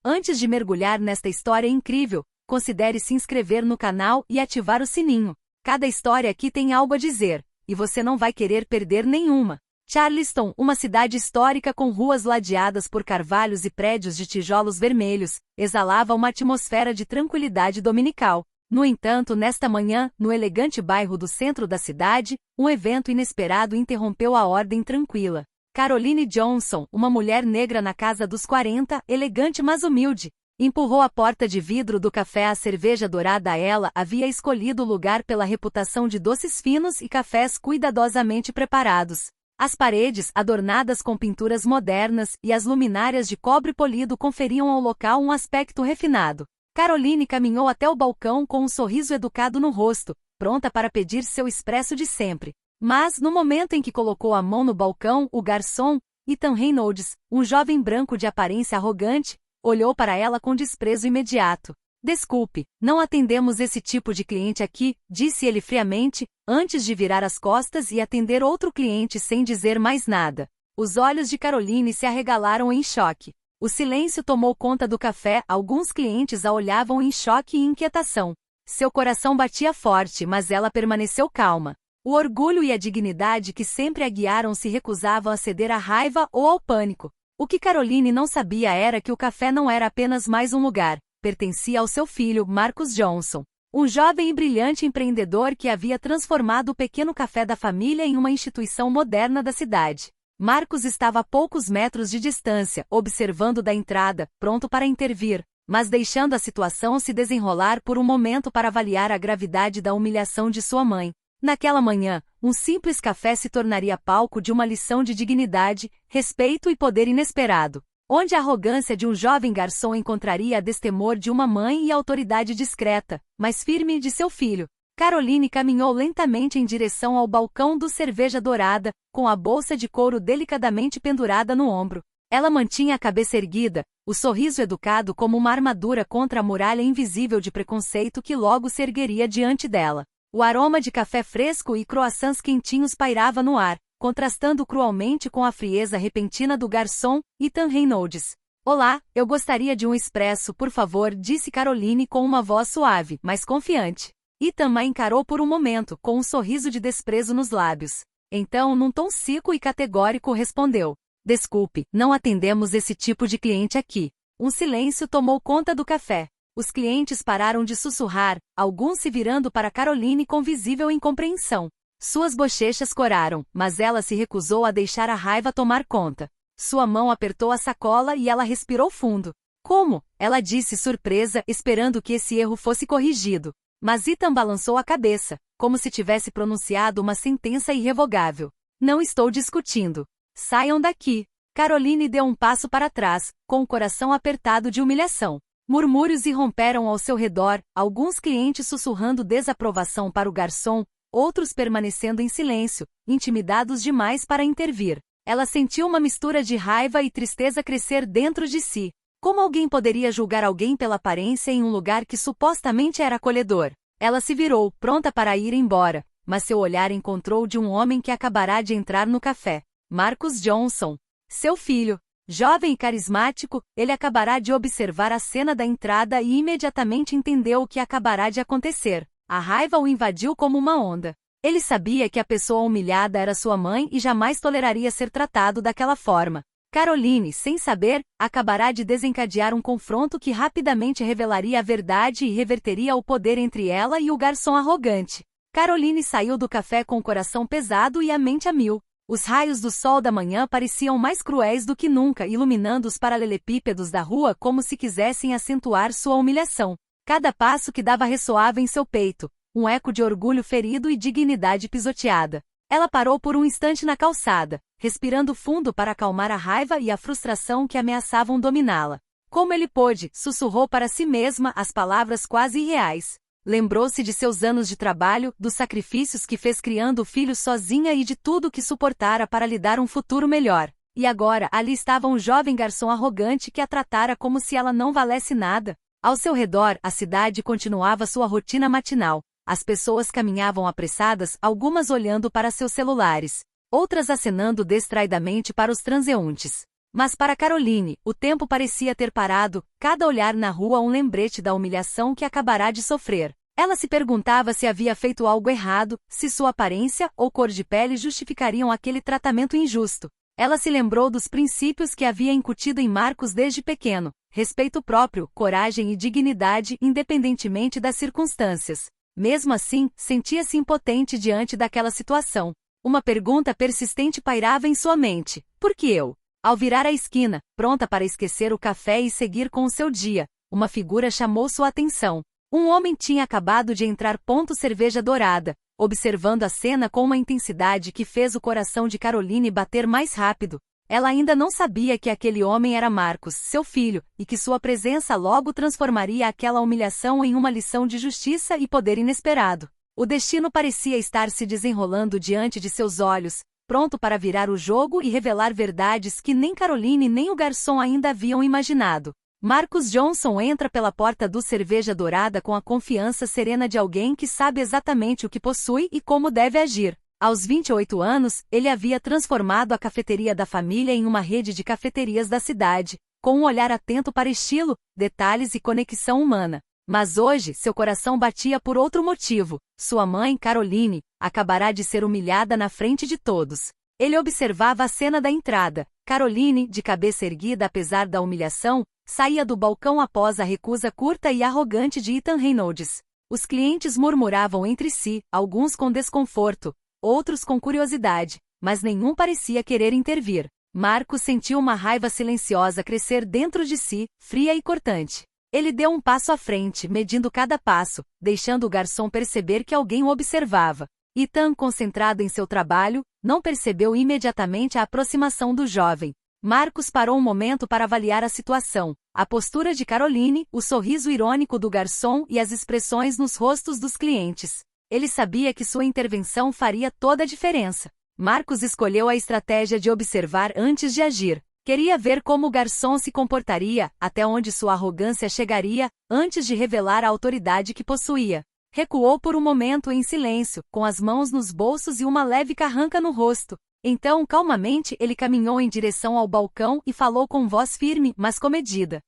Antes de mergulhar nesta história incrível, considere se inscrever no canal e ativar o sininho. Cada história aqui tem algo a dizer, e você não vai querer perder nenhuma. Charleston, uma cidade histórica com ruas ladeadas por carvalhos e prédios de tijolos vermelhos, exalava uma atmosfera de tranquilidade dominical. No entanto, nesta manhã, no elegante bairro do centro da cidade, um evento inesperado interrompeu a ordem tranquila. Caroline Johnson, uma mulher negra na casa dos 40, elegante mas humilde, empurrou a porta de vidro do café à cerveja dourada. Ela havia escolhido o lugar pela reputação de doces finos e cafés cuidadosamente preparados. As paredes, adornadas com pinturas modernas, e as luminárias de cobre polido conferiam ao local um aspecto refinado. Caroline caminhou até o balcão com um sorriso educado no rosto, pronta para pedir seu expresso de sempre. Mas, no momento em que colocou a mão no balcão, o garçom, Ethan Reynolds, um jovem branco de aparência arrogante, olhou para ela com desprezo imediato. Desculpe, não atendemos esse tipo de cliente aqui, disse ele friamente, antes de virar as costas e atender outro cliente sem dizer mais nada. Os olhos de Caroline se arregalaram em choque. O silêncio tomou conta do café, alguns clientes a olhavam em choque e inquietação. Seu coração batia forte, mas ela permaneceu calma. O orgulho e a dignidade que sempre a guiaram se recusavam a ceder à raiva ou ao pânico. O que Caroline não sabia era que o café não era apenas mais um lugar, pertencia ao seu filho, Marcus Johnson, um jovem e brilhante empreendedor que havia transformado o pequeno café da família em uma instituição moderna da cidade. Marcus estava a poucos metros de distância, observando da entrada, pronto para intervir, mas deixando a situação se desenrolar por um momento para avaliar a gravidade da humilhação de sua mãe. Naquela manhã, um simples café se tornaria palco de uma lição de dignidade, respeito e poder inesperado, onde a arrogância de um jovem garçom encontraria a destemor de uma mãe e a autoridade discreta, mas firme de seu filho. Caroline caminhou lentamente em direção ao balcão do Cerveja Dourada, com a bolsa de couro delicadamente pendurada no ombro. Ela mantinha a cabeça erguida, o sorriso educado como uma armadura contra a muralha invisível de preconceito que logo se ergueria diante dela. O aroma de café fresco e croissants quentinhos pairava no ar, contrastando cruelmente com a frieza repentina do garçom, Ethan Reynolds. Olá, eu gostaria de um expresso, por favor, disse Caroline com uma voz suave, mas confiante. Ethan a encarou por um momento, com um sorriso de desprezo nos lábios. Então, num tom seco e categórico, respondeu: Desculpe, não atendemos esse tipo de cliente aqui. Um silêncio tomou conta do café. Os clientes pararam de sussurrar, alguns se virando para Caroline com visível incompreensão. Suas bochechas coraram, mas ela se recusou a deixar a raiva tomar conta. Sua mão apertou a sacola e ela respirou fundo. Como? Ela disse surpresa, esperando que esse erro fosse corrigido. Mas Ethan balançou a cabeça, como se tivesse pronunciado uma sentença irrevogável. Não estou discutindo. Saiam daqui. Caroline deu um passo para trás, com o coração apertado de humilhação. Murmúrios irromperam ao seu redor, alguns clientes sussurrando desaprovação para o garçom, outros permanecendo em silêncio, intimidados demais para intervir. Ela sentiu uma mistura de raiva e tristeza crescer dentro de si. Como alguém poderia julgar alguém pela aparência em um lugar que supostamente era acolhedor? Ela se virou, pronta para ir embora, mas seu olhar encontrou de um homem que acabará de entrar no café. Marcus Johnson. Seu filho. Jovem e carismático, ele acabará de observar a cena da entrada e imediatamente entendeu o que acabará de acontecer. A raiva o invadiu como uma onda. Ele sabia que a pessoa humilhada era sua mãe e jamais toleraria ser tratado daquela forma. Caroline, sem saber, acabará de desencadear um confronto que rapidamente revelaria a verdade e reverteria o poder entre ela e o garçom arrogante. Caroline saiu do café com o coração pesado e a mente a mil. Os raios do sol da manhã pareciam mais cruéis do que nunca, iluminando os paralelepípedos da rua como se quisessem acentuar sua humilhação. Cada passo que dava ressoava em seu peito, um eco de orgulho ferido e dignidade pisoteada. Ela parou por um instante na calçada, respirando fundo para acalmar a raiva e a frustração que ameaçavam dominá-la. Como ele pôde, sussurrou para si mesma as palavras quase irreais. Lembrou-se de seus anos de trabalho, dos sacrifícios que fez criando o filho sozinha e de tudo que suportara para lhe dar um futuro melhor. E agora, ali estava um jovem garçom arrogante que a tratara como se ela não valesse nada. Ao seu redor, a cidade continuava sua rotina matinal. As pessoas caminhavam apressadas, algumas olhando para seus celulares, outras acenando distraidamente para os transeuntes. Mas para Caroline, o tempo parecia ter parado, cada olhar na rua um lembrete da humilhação que acabará de sofrer. Ela se perguntava se havia feito algo errado, se sua aparência ou cor de pele justificariam aquele tratamento injusto. Ela se lembrou dos princípios que havia incutido em Marcos desde pequeno: respeito próprio, coragem e dignidade independentemente das circunstâncias. Mesmo assim, sentia-se impotente diante daquela situação. Uma pergunta persistente pairava em sua mente: por que eu? Ao virar a esquina, pronta para esquecer o café e seguir com o seu dia, uma figura chamou sua atenção. Um homem tinha acabado de entrar. Cerveja dourada, observando a cena com uma intensidade que fez o coração de Caroline bater mais rápido. Ela ainda não sabia que aquele homem era Marcos, seu filho, e que sua presença logo transformaria aquela humilhação em uma lição de justiça e poder inesperado. O destino parecia estar se desenrolando diante de seus olhos, pronto para virar o jogo e revelar verdades que nem Caroline nem o garçom ainda haviam imaginado. Marcus Johnson entra pela porta do Cerveja Dourada com a confiança serena de alguém que sabe exatamente o que possui e como deve agir. Aos 28 anos, ele havia transformado a cafeteria da família em uma rede de cafeterias da cidade, com um olhar atento para estilo, detalhes e conexão humana. Mas hoje, seu coração batia por outro motivo. Sua mãe, Caroline, acabará de ser humilhada na frente de todos. Ele observava a cena da entrada. Caroline, de cabeça erguida apesar da humilhação, saía do balcão após a recusa curta e arrogante de Ethan Reynolds. Os clientes murmuravam entre si, alguns com desconforto, outros com curiosidade, mas nenhum parecia querer intervir. Marcos sentiu uma raiva silenciosa crescer dentro de si, fria e cortante. Ele deu um passo à frente, medindo cada passo, deixando o garçom perceber que alguém o observava. Ethan, concentrado em seu trabalho, não percebeu imediatamente a aproximação do jovem. Marcos parou um momento para avaliar a situação. A postura de Caroline, o sorriso irônico do garçom e as expressões nos rostos dos clientes. Ele sabia que sua intervenção faria toda a diferença. Marcos escolheu a estratégia de observar antes de agir. Queria ver como o garçom se comportaria, até onde sua arrogância chegaria, antes de revelar a autoridade que possuía. Recuou por um momento em silêncio, com as mãos nos bolsos e uma leve carranca no rosto. Então, calmamente, ele caminhou em direção ao balcão e falou com voz firme, mas comedida.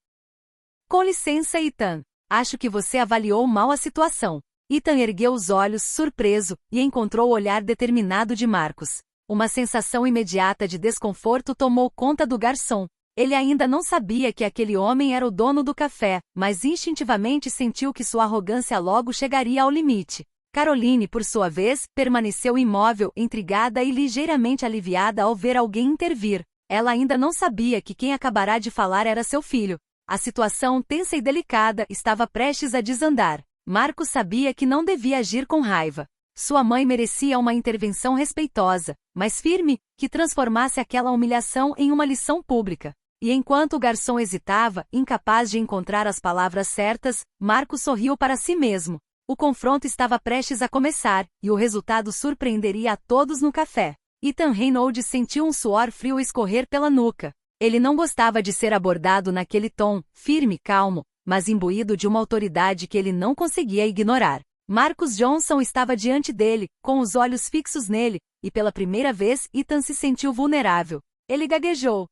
Com licença, Ethan. Acho que você avaliou mal a situação. Ethan ergueu os olhos, surpreso, e encontrou o olhar determinado de Marcos. Uma sensação imediata de desconforto tomou conta do garçom. Ele ainda não sabia que aquele homem era o dono do café, mas instintivamente sentiu que sua arrogância logo chegaria ao limite. Caroline, por sua vez, permaneceu imóvel, intrigada e ligeiramente aliviada ao ver alguém intervir. Ela ainda não sabia que quem acabará de falar era seu filho. A situação, tensa e delicada, estava prestes a desandar. Marcos sabia que não devia agir com raiva. Sua mãe merecia uma intervenção respeitosa, mas firme, que transformasse aquela humilhação em uma lição pública. E enquanto o garçom hesitava, incapaz de encontrar as palavras certas, Marcos sorriu para si mesmo. O confronto estava prestes a começar, e o resultado surpreenderia a todos no café. Ethan Reynolds sentiu um suor frio escorrer pela nuca. Ele não gostava de ser abordado naquele tom, firme e calmo, mas imbuído de uma autoridade que ele não conseguia ignorar. Marcus Johnson estava diante dele, com os olhos fixos nele, e pela primeira vez Ethan se sentiu vulnerável. Ele gaguejou.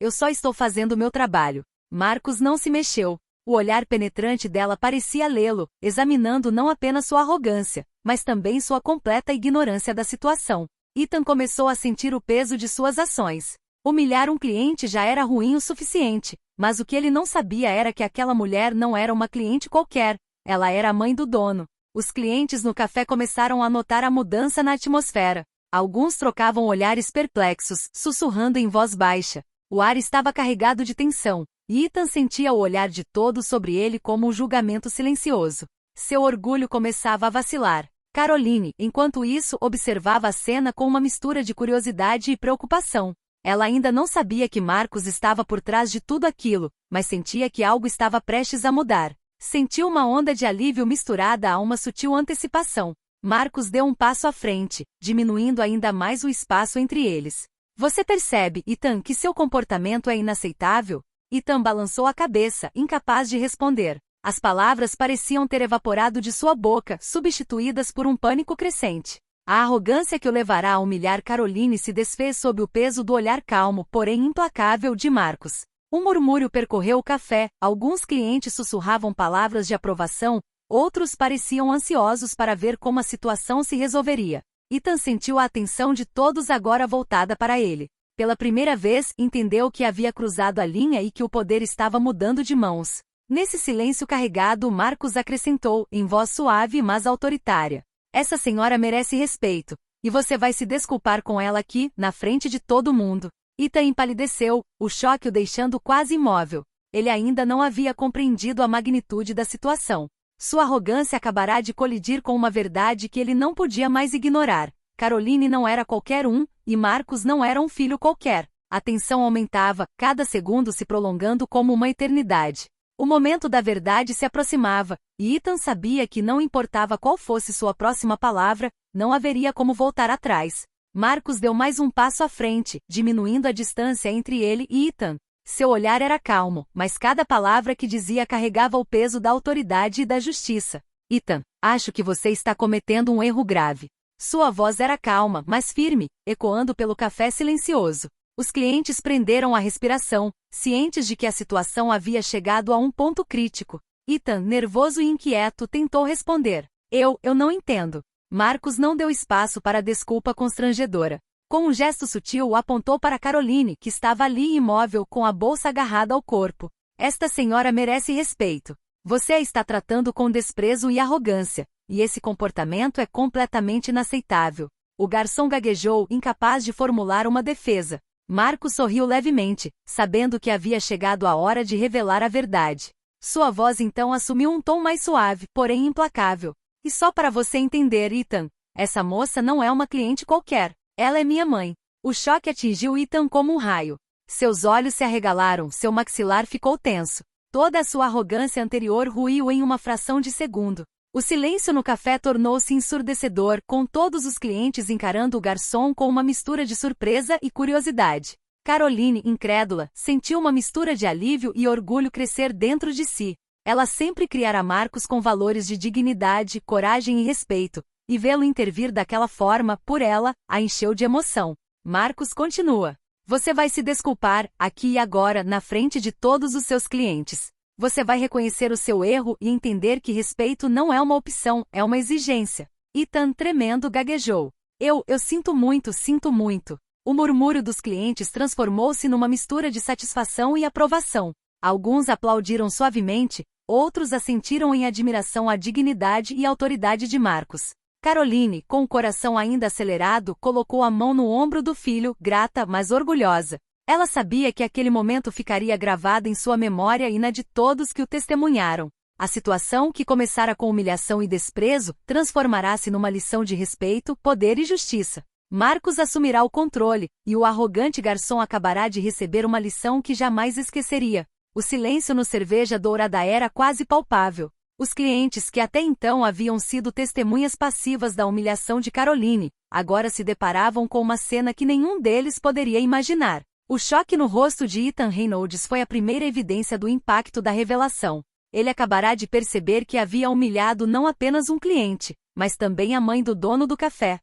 Eu só estou fazendo meu trabalho. Marcus não se mexeu. O olhar penetrante dela parecia lê-lo, examinando não apenas sua arrogância, mas também sua completa ignorância da situação. Ethan começou a sentir o peso de suas ações. Humilhar um cliente já era ruim o suficiente, mas o que ele não sabia era que aquela mulher não era uma cliente qualquer. Ela era a mãe do dono. Os clientes no café começaram a notar a mudança na atmosfera. Alguns trocavam olhares perplexos, sussurrando em voz baixa. O ar estava carregado de tensão, e Ethan sentia o olhar de todos sobre ele como um julgamento silencioso. Seu orgulho começava a vacilar. Caroline, enquanto isso, observava a cena com uma mistura de curiosidade e preocupação. Ela ainda não sabia que Marcos estava por trás de tudo aquilo, mas sentia que algo estava prestes a mudar. Sentiu uma onda de alívio misturada a uma sutil antecipação. Marcos deu um passo à frente, diminuindo ainda mais o espaço entre eles. Você percebe, Ethan, que seu comportamento é inaceitável? Ethan balançou a cabeça, incapaz de responder. As palavras pareciam ter evaporado de sua boca, substituídas por um pânico crescente. A arrogância que o levará a humilhar Caroline se desfez sob o peso do olhar calmo, porém implacável de Marcos. Um murmúrio percorreu o café, alguns clientes sussurravam palavras de aprovação, outros pareciam ansiosos para ver como a situação se resolveria. Ethan sentiu a atenção de todos agora voltada para ele. Pela primeira vez, entendeu que havia cruzado a linha e que o poder estava mudando de mãos. Nesse silêncio carregado, Marcos acrescentou, em voz suave mas autoritária: essa senhora merece respeito, e você vai se desculpar com ela aqui, na frente de todo mundo. Ethan empalideceu, o choque o deixando quase imóvel. Ele ainda não havia compreendido a magnitude da situação. Sua arrogância acabará de colidir com uma verdade que ele não podia mais ignorar. Caroline não era qualquer um, e Marcos não era um filho qualquer. A tensão aumentava, cada segundo se prolongando como uma eternidade. O momento da verdade se aproximava, e Ethan sabia que não importava qual fosse sua próxima palavra, não haveria como voltar atrás. Marcos deu mais um passo à frente, diminuindo a distância entre ele e Ethan. Seu olhar era calmo, mas cada palavra que dizia carregava o peso da autoridade e da justiça. Ethan, acho que você está cometendo um erro grave. Sua voz era calma, mas firme, ecoando pelo café silencioso. Os clientes prenderam a respiração, cientes de que a situação havia chegado a um ponto crítico. Ethan, nervoso e inquieto, tentou responder. Eu não entendo. Marcos não deu espaço para a desculpa constrangedora. Com um gesto sutil, apontou para Caroline, que estava ali imóvel com a bolsa agarrada ao corpo. Esta senhora merece respeito. Você a está tratando com desprezo e arrogância, e esse comportamento é completamente inaceitável. O garçom gaguejou, incapaz de formular uma defesa. Marcos sorriu levemente, sabendo que havia chegado a hora de revelar a verdade. Sua voz então assumiu um tom mais suave, porém implacável. E só para você entender, Ethan, essa moça não é uma cliente qualquer. Ela é minha mãe. O choque atingiu Ethan como um raio. Seus olhos se arregalaram, seu maxilar ficou tenso. Toda a sua arrogância anterior ruiu em uma fração de segundo. O silêncio no café tornou-se ensurdecedor, com todos os clientes encarando o garçom com uma mistura de surpresa e curiosidade. Caroline, incrédula, sentiu uma mistura de alívio e orgulho crescer dentro de si. Ela sempre criara Marcos com valores de dignidade, coragem e respeito, e vê-lo intervir daquela forma, por ela, a encheu de emoção. Marcos continua. Você vai se desculpar, aqui e agora, na frente de todos os seus clientes. Você vai reconhecer o seu erro e entender que respeito não é uma opção, é uma exigência. Ethan, tremendo, gaguejou. Eu sinto muito, sinto muito. O murmúrio dos clientes transformou-se numa mistura de satisfação e aprovação. Alguns aplaudiram suavemente, outros assentiram em admiração à dignidade e autoridade de Marcos. Caroline, com o coração ainda acelerado, colocou a mão no ombro do filho, grata, mas orgulhosa. Ela sabia que aquele momento ficaria gravado em sua memória e na de todos que o testemunharam. A situação, que começara com humilhação e desprezo, transformará-se numa lição de respeito, poder e justiça. Marcos assumirá o controle, e o arrogante garçom acabará de receber uma lição que jamais esqueceria. O silêncio no Cerveja Dourada era quase palpável. Os clientes que até então haviam sido testemunhas passivas da humilhação de Caroline, agora se deparavam com uma cena que nenhum deles poderia imaginar. O choque no rosto de Ethan Reynolds foi a primeira evidência do impacto da revelação. Ele acabará de perceber que havia humilhado não apenas um cliente, mas também a mãe do dono do café.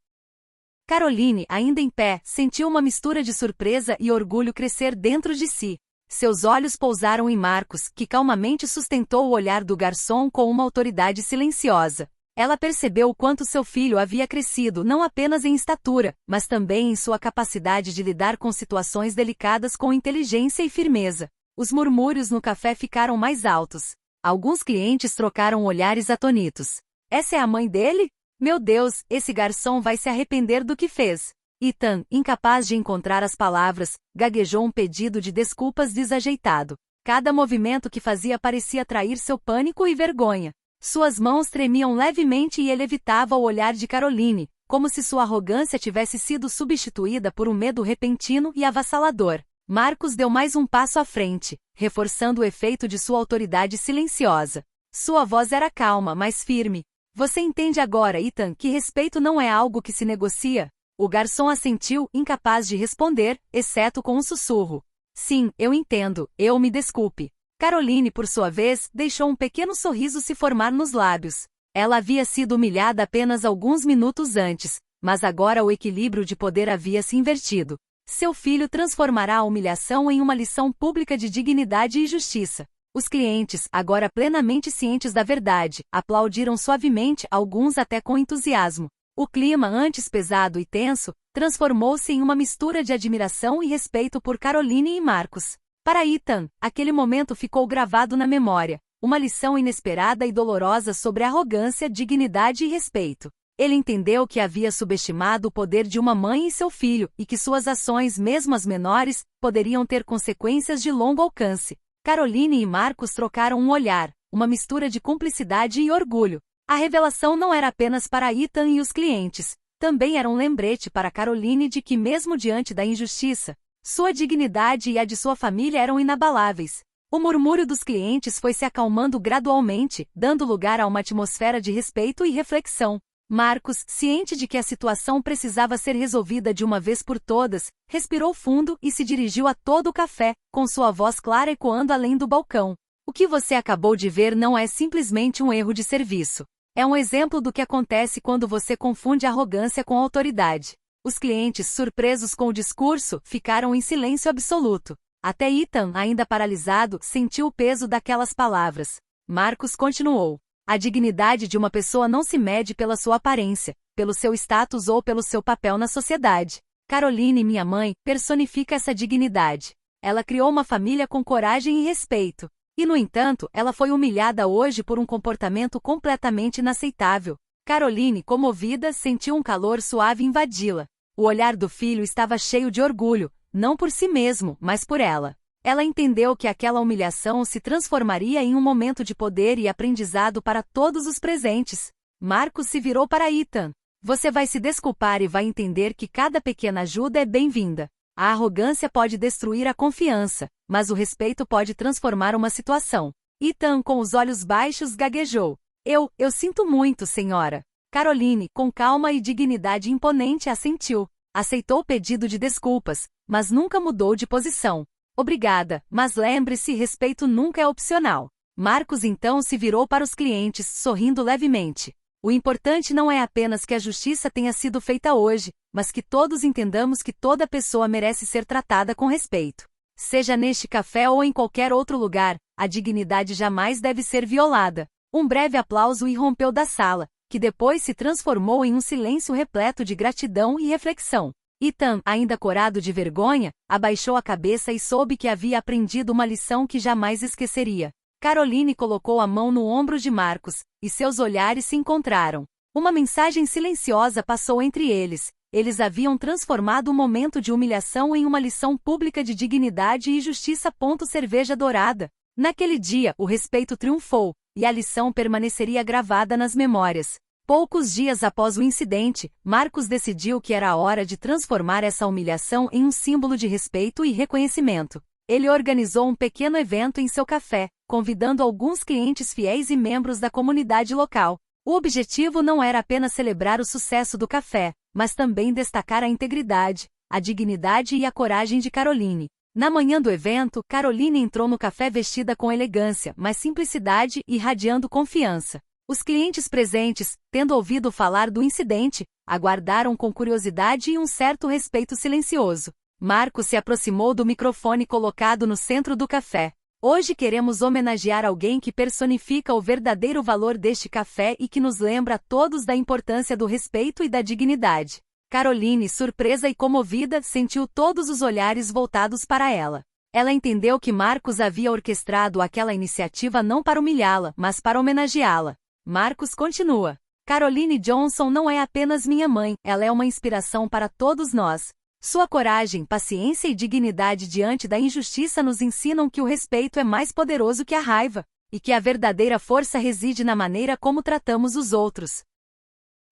Caroline, ainda em pé, sentiu uma mistura de surpresa e orgulho crescer dentro de si. Seus olhos pousaram em Marcos, que calmamente sustentou o olhar do garçom com uma autoridade silenciosa. Ela percebeu o quanto seu filho havia crescido não apenas em estatura, mas também em sua capacidade de lidar com situações delicadas com inteligência e firmeza. Os murmúrios no café ficaram mais altos. Alguns clientes trocaram olhares atonitos. Essa é a mãe dele? Meu Deus, esse garçom vai se arrepender do que fez. Ethan, incapaz de encontrar as palavras, gaguejou um pedido de desculpas desajeitado. Cada movimento que fazia parecia trair seu pânico e vergonha. Suas mãos tremiam levemente e ele evitava o olhar de Caroline, como se sua arrogância tivesse sido substituída por um medo repentino e avassalador. Marcos deu mais um passo à frente, reforçando o efeito de sua autoridade silenciosa. Sua voz era calma, mas firme. Você entende agora, Ethan, que respeito não é algo que se negocia? O garçom assentiu, incapaz de responder, exceto com um sussurro. Sim, eu entendo, me desculpe. Caroline, por sua vez, deixou um pequeno sorriso se formar nos lábios. Ela havia sido humilhada apenas alguns minutos antes, Mas agora o equilíbrio de poder havia se invertido. Seu filho transformará a humilhação em uma lição pública de dignidade e justiça. Os clientes, agora plenamente cientes da verdade, aplaudiram suavemente, alguns até com entusiasmo. O clima, antes pesado e tenso, transformou-se em uma mistura de admiração e respeito por Caroline e Marcos. Para Ethan, aquele momento ficou gravado na memória, uma lição inesperada e dolorosa sobre arrogância, dignidade e respeito. Ele entendeu que havia subestimado o poder de uma mãe e seu filho, e que suas ações, mesmo as menores, poderiam ter consequências de longo alcance. Caroline e Marcos trocaram um olhar, uma mistura de cumplicidade e orgulho. A revelação não era apenas para Ethan e os clientes, também era um lembrete para Caroline de que, mesmo diante da injustiça, sua dignidade e a de sua família eram inabaláveis. O murmúrio dos clientes foi se acalmando gradualmente, dando lugar a uma atmosfera de respeito e reflexão. Marcos, ciente de que a situação precisava ser resolvida de uma vez por todas, respirou fundo e se dirigiu a todo o café, com sua voz clara ecoando além do balcão. O que você acabou de ver não é simplesmente um erro de serviço. É um exemplo do que acontece quando você confunde arrogância com autoridade. Os clientes, surpresos com o discurso, ficaram em silêncio absoluto. Até Ethan, ainda paralisado, sentiu o peso daquelas palavras. Marcos continuou. A dignidade de uma pessoa não se mede pela sua aparência, pelo seu status ou pelo seu papel na sociedade. Caroline, minha mãe, personifica essa dignidade. Ela criou uma família com coragem e respeito. E, no entanto, ela foi humilhada hoje por um comportamento completamente inaceitável. Caroline, comovida, sentiu um calor suave invadi-la. O olhar do filho estava cheio de orgulho, não por si mesmo, mas por ela. Ela entendeu que aquela humilhação se transformaria em um momento de poder e aprendizado para todos os presentes. Marcos se virou para Ethan. Você vai se desculpar e vai entender que cada pequena ajuda é bem-vinda. A arrogância pode destruir a confiança, mas o respeito pode transformar uma situação. Ethan, com os olhos baixos, gaguejou. Eu sinto muito, senhora. Caroline, com calma e dignidade imponente, assentiu. Aceitou o pedido de desculpas, mas nunca mudou de posição. Obrigada, mas lembre-se, respeito nunca é opcional. Marcos então se virou para os clientes, sorrindo levemente. O importante não é apenas que a justiça tenha sido feita hoje, mas que todos entendamos que toda pessoa merece ser tratada com respeito. Seja neste café ou em qualquer outro lugar, a dignidade jamais deve ser violada. Um breve aplauso irrompeu da sala, que depois se transformou em um silêncio repleto de gratidão e reflexão. Ethan, ainda corado de vergonha, abaixou a cabeça e soube que havia aprendido uma lição que jamais esqueceria. Caroline colocou a mão no ombro de Marcos, e seus olhares se encontraram. Uma mensagem silenciosa passou entre eles. Eles haviam transformado um momento de humilhação em uma lição pública de dignidade e justiça. Cerveja dourada. Naquele dia, o respeito triunfou, e a lição permaneceria gravada nas memórias. Poucos dias após o incidente, Marcos decidiu que era a hora de transformar essa humilhação em um símbolo de respeito e reconhecimento. Ele organizou um pequeno evento em seu café, convidando alguns clientes fiéis e membros da comunidade local. O objetivo não era apenas celebrar o sucesso do café, mas também destacar a integridade, a dignidade e a coragem de Caroline. Na manhã do evento, Caroline entrou no café vestida com elegância, mas simplicidade e irradiando confiança. Os clientes presentes, tendo ouvido falar do incidente, aguardaram com curiosidade e um certo respeito silencioso. Marcos se aproximou do microfone colocado no centro do café. Hoje queremos homenagear alguém que personifica o verdadeiro valor deste café e que nos lembra a todos da importância do respeito e da dignidade. Caroline, surpresa e comovida, sentiu todos os olhares voltados para ela. Ela entendeu que Marcos havia orquestrado aquela iniciativa não para humilhá-la, mas para homenageá-la. Marcos continua. Caroline Johnson não é apenas minha mãe, ela é uma inspiração para todos nós. Sua coragem, paciência e dignidade diante da injustiça nos ensinam que o respeito é mais poderoso que a raiva, e que a verdadeira força reside na maneira como tratamos os outros.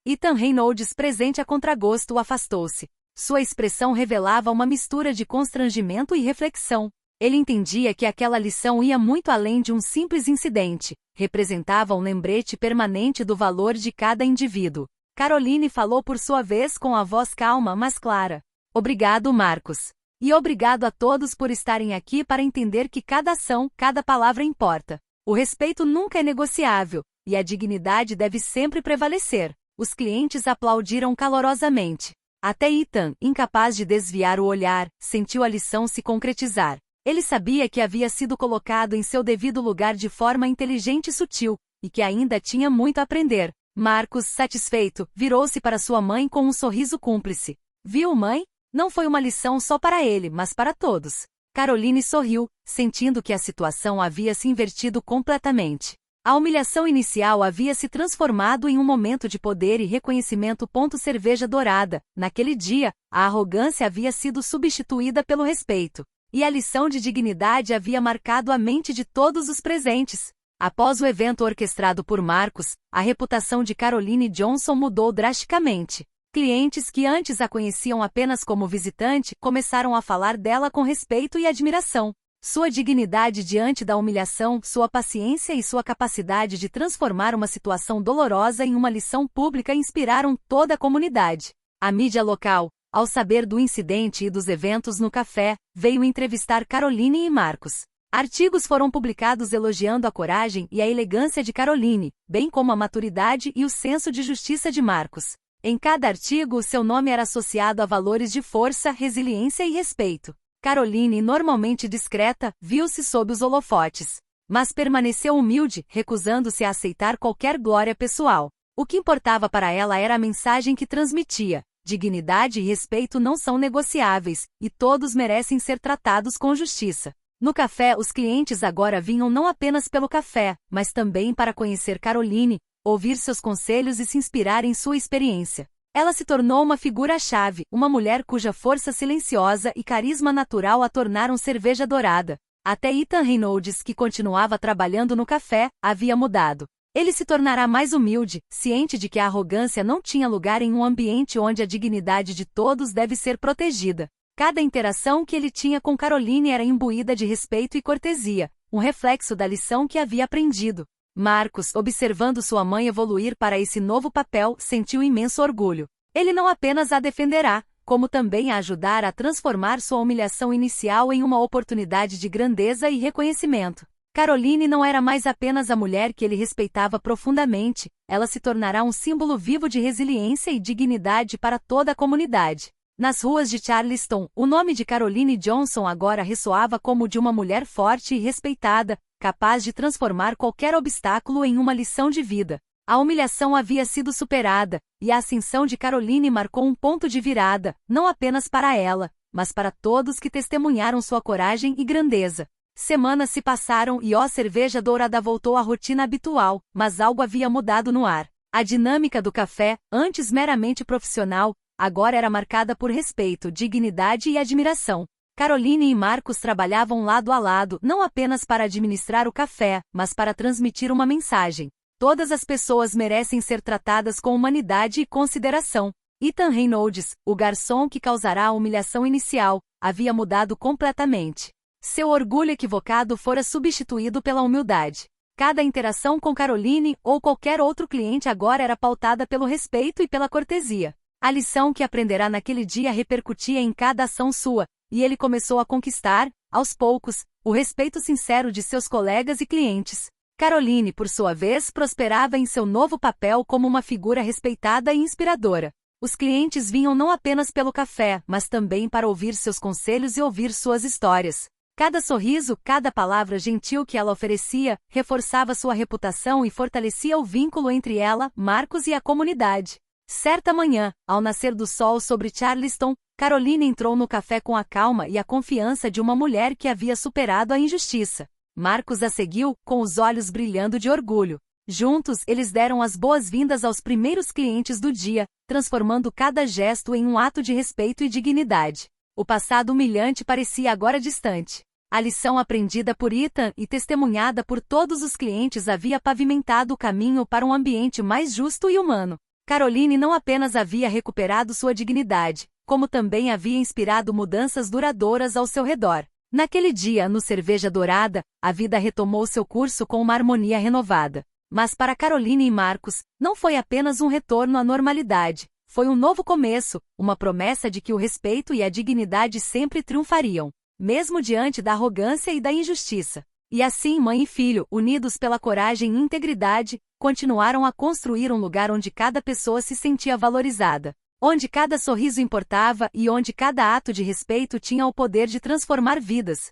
Ethan Reynolds, presente a contragosto, afastou-se. Sua expressão revelava uma mistura de constrangimento e reflexão. Ele entendia que aquela lição ia muito além de um simples incidente, representava um lembrete permanente do valor de cada indivíduo. Caroline falou por sua vez com a voz calma mas clara. Obrigado, Marcos. E obrigado a todos por estarem aqui para entender que cada ação, cada palavra importa. O respeito nunca é negociável, e a dignidade deve sempre prevalecer. Os clientes aplaudiram calorosamente. Até Ethan, incapaz de desviar o olhar, sentiu a lição se concretizar. Ele sabia que havia sido colocado em seu devido lugar de forma inteligente e sutil, e que ainda tinha muito a aprender. Marcus, satisfeito, virou-se para sua mãe com um sorriso cúmplice. Viu, mãe? Não foi uma lição só para ele, mas para todos. Caroline sorriu, sentindo que a situação havia se invertido completamente. A humilhação inicial havia se transformado em um momento de poder e reconhecimento. Cerveja dourada. Naquele dia, a arrogância havia sido substituída pelo respeito. E a lição de dignidade havia marcado a mente de todos os presentes. Após o evento orquestrado por Marcus, a reputação de Caroline Johnson mudou drasticamente. Clientes que antes a conheciam apenas como visitante começaram a falar dela com respeito e admiração. Sua dignidade diante da humilhação, sua paciência e sua capacidade de transformar uma situação dolorosa em uma lição pública inspiraram toda a comunidade. A mídia local, ao saber do incidente e dos eventos no café, veio entrevistar Caroline e Marcus. Artigos foram publicados elogiando a coragem e a elegância de Caroline, bem como a maturidade e o senso de justiça de Marcus. Em cada artigo, seu nome era associado a valores de força, resiliência e respeito. Caroline, normalmente discreta, viu-se sob os holofotes. Mas permaneceu humilde, recusando-se a aceitar qualquer glória pessoal. O que importava para ela era a mensagem que transmitia. Dignidade e respeito não são negociáveis, e todos merecem ser tratados com justiça. No café, os clientes agora vinham não apenas pelo café, mas também para conhecer Caroline, ouvir seus conselhos e se inspirar em sua experiência. Ela se tornou uma figura-chave, uma mulher cuja força silenciosa e carisma natural a tornaram cerveja dourada. Até Ethan Reynolds, que continuava trabalhando no café, havia mudado. Ele se tornará mais humilde, ciente de que a arrogância não tinha lugar em um ambiente onde a dignidade de todos deve ser protegida. Cada interação que ele tinha com Caroline era imbuída de respeito e cortesia, um reflexo da lição que havia aprendido. Marcus, observando sua mãe evoluir para esse novo papel, sentiu imenso orgulho. Ele não apenas a defenderá, como também a ajudará a transformar sua humilhação inicial em uma oportunidade de grandeza e reconhecimento. Caroline não era mais apenas a mulher que ele respeitava profundamente, ela se tornará um símbolo vivo de resiliência e dignidade para toda a comunidade. Nas ruas de Charleston, o nome de Caroline Johnson agora ressoava como o de uma mulher forte e respeitada, capaz de transformar qualquer obstáculo em uma lição de vida. A humilhação havia sido superada, e a ascensão de Caroline marcou um ponto de virada, não apenas para ela, mas para todos que testemunharam sua coragem e grandeza. Semanas se passaram e a cerveja dourada voltou à rotina habitual, mas algo havia mudado no ar. A dinâmica do café, antes meramente profissional, agora era marcada por respeito, dignidade e admiração. Caroline e Marcus trabalhavam lado a lado, não apenas para administrar o café, mas para transmitir uma mensagem. Todas as pessoas merecem ser tratadas com humanidade e consideração. Ethan Reynolds, o garçom que causará a humilhação inicial, havia mudado completamente. Seu orgulho equivocado fora substituído pela humildade. Cada interação com Caroline ou qualquer outro cliente agora era pautada pelo respeito e pela cortesia. A lição que aprenderá naquele dia repercutia em cada ação sua, e ele começou a conquistar, aos poucos, o respeito sincero de seus colegas e clientes. Caroline, por sua vez, prosperava em seu novo papel como uma figura respeitada e inspiradora. Os clientes vinham não apenas pelo café, mas também para ouvir seus conselhos e ouvir suas histórias. Cada sorriso, cada palavra gentil que ela oferecia, reforçava sua reputação e fortalecia o vínculo entre ela, Marcus e a comunidade. Certa manhã, ao nascer do sol sobre Charleston, Caroline entrou no café com a calma e a confiança de uma mulher que havia superado a injustiça. Marcus a seguiu, com os olhos brilhando de orgulho. Juntos, eles deram as boas-vindas aos primeiros clientes do dia, transformando cada gesto em um ato de respeito e dignidade. O passado humilhante parecia agora distante. A lição aprendida por Ethan e testemunhada por todos os clientes havia pavimentado o caminho para um ambiente mais justo e humano. Caroline não apenas havia recuperado sua dignidade, como também havia inspirado mudanças duradouras ao seu redor. Naquele dia, no Cerveja Dourada, a vida retomou seu curso com uma harmonia renovada. Mas para Caroline e Marcus, não foi apenas um retorno à normalidade, foi um novo começo, uma promessa de que o respeito e a dignidade sempre triunfariam, mesmo diante da arrogância e da injustiça. E assim mãe e filho, unidos pela coragem e integridade, continuaram a construir um lugar onde cada pessoa se sentia valorizada, onde cada sorriso importava e onde cada ato de respeito tinha o poder de transformar vidas.